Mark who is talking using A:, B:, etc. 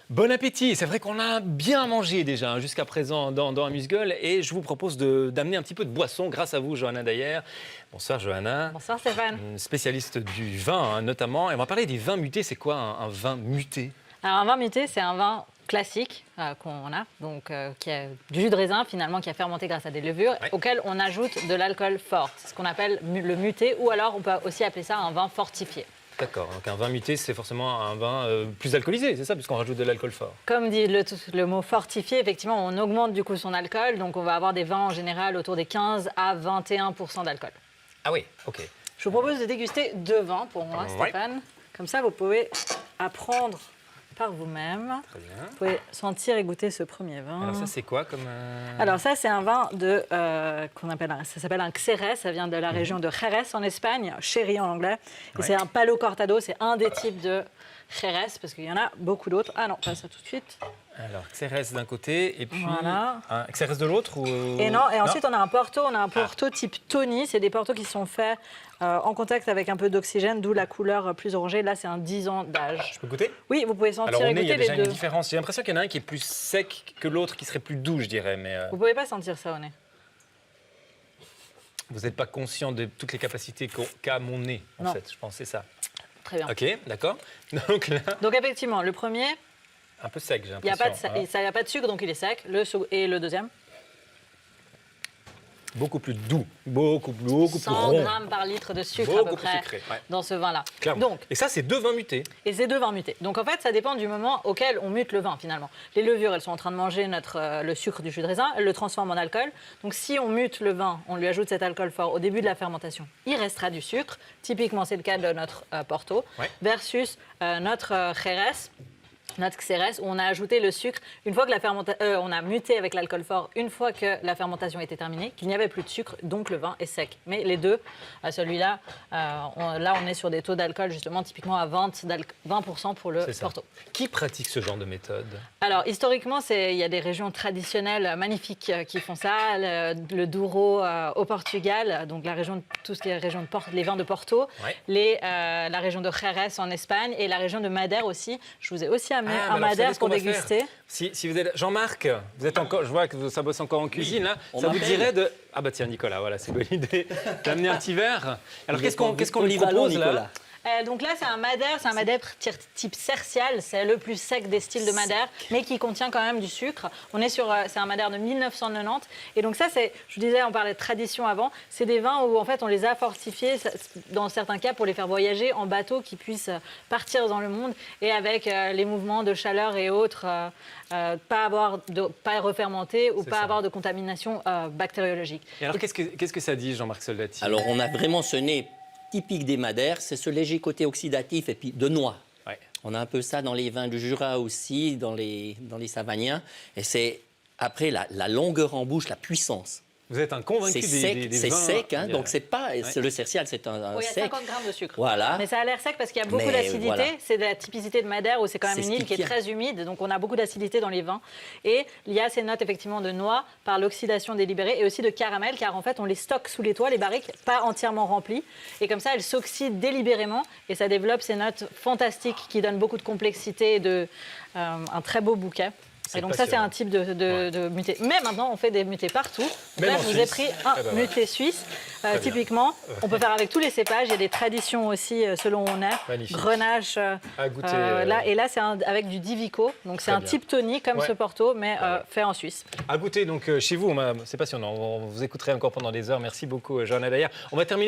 A: Bon appétit. C'est vrai qu'on a bien mangé déjà jusqu'à présent dans Amuse-Gueule et je vous propose d'amener un petit peu de boisson grâce à vous, Johanna Dayer. Bonsoir, Johanna.
B: Bonsoir Stéphane.
A: Spécialiste du vin notamment. Et on va parler des vins mutés. C'est quoi un vin muté?
B: Alors un vin muté, c'est un vin classique qu'on a, donc qui a du jus de raisin finalement qui a fermenté grâce à des levures, auquel on ajoute de l'alcool fort. C'est ce qu'on appelle le muté, ou alors on peut aussi appeler ça un vin fortifié.
A: D'accord, donc un vin muté, c'est forcément un vin plus alcoolisé, c'est ça, puisqu'on rajoute de l'alcool fort.
B: Comme dit le mot fortifié, effectivement, on augmente du coup son alcool, donc on va avoir des vins en général autour des 15 à 21% d'alcool.
A: Ah oui, ok.
B: Je vous propose de déguster 2 vins pour moi, Stéphane. Comme ça, vous pouvez apprendre par vous-même.
A: Très bien.
B: Vous pouvez sentir et goûter ce premier vin.
A: Alors ça, c'est quoi comme...
B: Alors ça, c'est un vin qu'on appelle, ça s'appelle un Xérès, ça vient de la région de Jerez en Espagne, sherry en anglais. Et c'est un Palo Cortado, c'est un des types de Jerez, parce qu'il y en a beaucoup d'autres. Ah non, pas ça tout de suite.
A: Alors, Xérès d'un côté, et puis
B: voilà.
A: Un Xérès de l'autre ou...
B: Et non, et ensuite on a un Porto type Tony, c'est des Portos qui sont faits en contact avec un peu d'oxygène, d'où la couleur plus orangée. Là, c'est un 10 ans d'âge.
A: Je peux goûter?
B: Oui, vous pouvez sentir
A: Alors,
B: et
A: il y
B: goûter
A: a
B: les
A: déjà
B: deux.
A: une différence. J'ai l'impression qu'il y en a un qui est plus sec que l'autre, qui serait plus doux, je dirais. Mais
B: Vous pouvez pas sentir ça au nez.
A: vous n'êtes pas conscient de toutes les capacités qu'a mon nez, en
B: Non.
A: fait. Je pense que c'est ça.
B: Très bien.
A: Ok, d'accord. Donc là,
B: Donc effectivement, le premier,
A: un peu sec, j'ai
B: il n'y a,
A: l'impression.
B: y a pas de sucre, donc il est sec. Et le deuxième,
A: Beaucoup plus doux, beaucoup plus
B: 100
A: rond.
B: grammes par litre de sucre
A: Beaucoup
B: à peu
A: plus
B: près
A: sucré, ouais.
B: dans ce vin-là.
A: Clairement.
B: Donc,
A: Et ça, c'est 2 vins mutés.
B: et ces 2 vins mutés. Donc en fait, ça dépend du moment auquel on mute le vin finalement. Les levures, elles sont en train de manger le sucre du jus de raisin, elles le transforment en alcool. Donc si on mute le vin, on lui ajoute cet alcool fort au début de la fermentation, il restera du sucre. Typiquement, c'est le cas de notre Porto, versus notre Jerez. Notre Xérès, où on a ajouté le sucre une fois que on a muté avec l'alcool fort, une fois que la fermentation était terminée, qu'il n'y avait plus de sucre, donc le vin est sec. Mais les deux, celui-là, on est sur des taux d'alcool justement typiquement à 20% pour le Porto.
A: Qui pratique ce genre de méthode?
B: Alors historiquement, il y a des régions traditionnelles magnifiques qui font ça. Le Douro au Portugal, donc la région, tout ce qui est région de les vins de Porto, la région de Jerez en Espagne et la région de Madère aussi. Je vous ai aussi amené un Madère pour déguster.
A: Si vous êtes Jean-Marc, vous êtes encore, je vois que ça bosse encore en cuisine là. Ça vous dirait de... Ah bah tiens Nicolas, voilà, c'est bonne idée d'amener un petit verre. Alors qu'est-ce qu'on lui propose là?
B: Donc là, c'est un Madère type Cercial, c'est le plus sec des styles de Madère, mais qui contient quand même du sucre. C'est un Madère de 1990. Et donc ça, je vous disais, on parlait de tradition avant, c'est des vins où en fait on les a fortifiés, dans certains cas, pour les faire voyager en bateau, qui puissent partir dans le monde, et avec les mouvements de chaleur et autres, pas refermenter ou pas avoir de contamination bactériologique.
A: Et alors qu'est-ce que ça dit, Jean-Marc Soldati?
C: Alors on a vraiment ce nez typique des Madères, c'est ce léger côté oxydatif et puis de noix.
A: Ouais.
C: On a un peu ça dans les vins du Jura aussi, dans les Savagniens. Et c'est après la longueur en bouche, la puissance.
A: Vous êtes un convaincu des vins...
C: C'est sec, hein, donc c'est pas... Le Cercial, c'est un
B: Oui, il y
C: sec.
B: a 50 grammes de sucre.
C: Voilà.
B: Mais ça a l'air sec parce qu'il y a beaucoup d'acidité.
C: Voilà.
B: C'est de la typicité de Madère où c'est quand même une île qui est très humide. Donc on a beaucoup d'acidité dans les vins. Et il y a ces notes effectivement de noix par l'oxydation délibérée et aussi de caramel car en fait on les stocke sous les toits, les barriques, pas entièrement remplies. Et comme ça elles s'oxydent délibérément et ça développe ces notes fantastiques qui donnent beaucoup de complexité et un très beau bouquet. Et donc ça, c'est un type de muté. Mais maintenant, on fait des mutés partout. Donc là, je vous ai pris un muté suisse. Typiquement, on peut faire avec tous les cépages. Il y a des traditions aussi, selon où on est.
A: Magnifique.
B: Grenache.
A: À goûter,
B: Et là, c'est avec du Divico. Donc c'est un type Tony, comme ce Porto, mais fait en Suisse.
A: À goûter donc chez vous, c'est passionnant. On vous écouterait encore pendant des heures. Merci beaucoup, Johanna Dayer. On va terminer